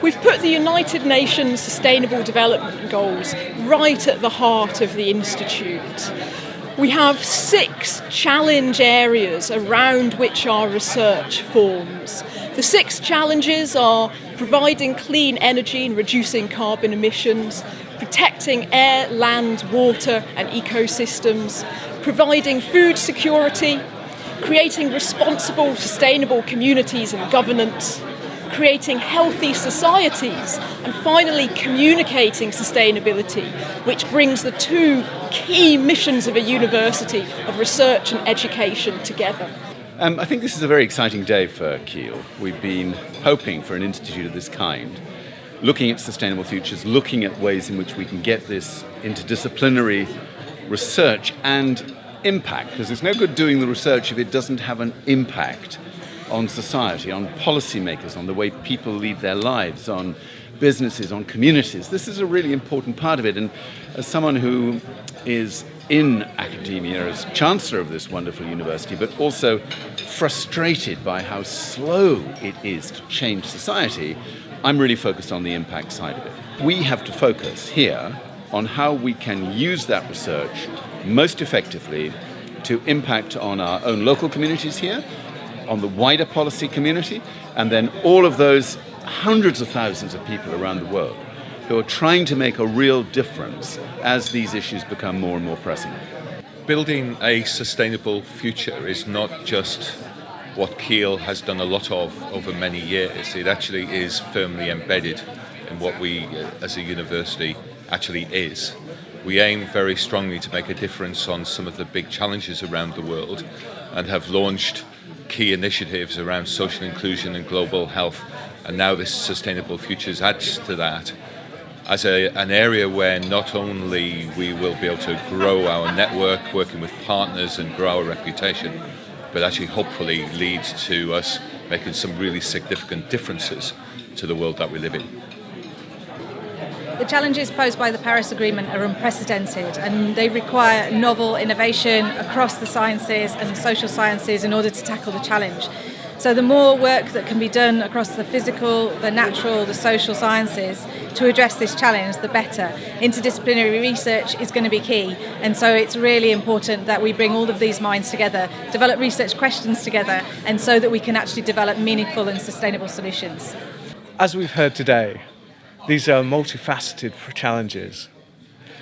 We've put the United Nations Sustainable Development Goals right at the heart of the Institute. We have 6 challenge areas around which our research forms. The 6 challenges are providing clean energy and reducing carbon emissions, protecting air, land, water and ecosystems, providing food security, creating responsible, sustainable communities and governance, creating healthy societies, and finally communicating sustainability, which brings the 2 key missions of a university of research and education together. I think this is a very exciting day for Keele. We've been hoping for an institute of this kind, looking at sustainable futures, looking at ways in which we can get this interdisciplinary research and impact, because it's no good doing the research if it doesn't have an impact on society, on policymakers, on the way people lead their lives, on businesses, on communities. This is a really important part of it, and as someone who is in academia as chancellor of this wonderful university, but also frustrated by how slow it is to change society, I'm really focused on the impact side of it. We have to focus here on how we can use that research most effectively to impact on our own local communities here, on the wider policy community, and then all of those hundreds of thousands of people around the world who are trying to make a real difference as these issues become more and more pressing. Building a sustainable future is not just what Keele has done a lot of over many years. It actually is firmly embedded in what we as a university actually is. We aim very strongly to make a difference on some of the big challenges around the world and have launched key initiatives around social inclusion and global health, and now this Sustainable Futures adds to that as an area where not only we will be able to grow our network, working with partners and grow our reputation, but actually hopefully leads to us making some really significant differences to the world that we live in. The challenges posed by the Paris Agreement are unprecedented, and they require novel innovation across the sciences and the social sciences in order to tackle the challenge. So the more work that can be done across the physical, the natural, the social sciences to address this challenge, the better. Interdisciplinary research is going to be key, and so it's really important that we bring all of these minds together, develop research questions together, and so that we can actually develop meaningful and sustainable solutions. As we've heard today, these are multifaceted challenges.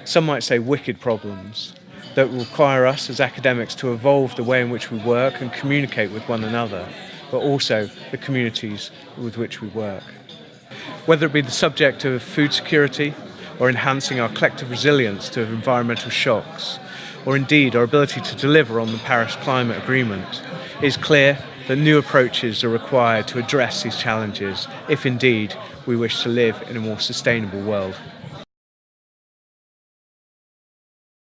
Some might say wicked problems that require us as academics to evolve the way in which we work and communicate with one another, but also the communities with which we work. Whether it be the subject of food security or enhancing our collective resilience to environmental shocks, or indeed our ability to deliver on the Paris Climate Agreement, it is clear that new approaches are required to address these challenges if indeed we wish to live in a more sustainable world.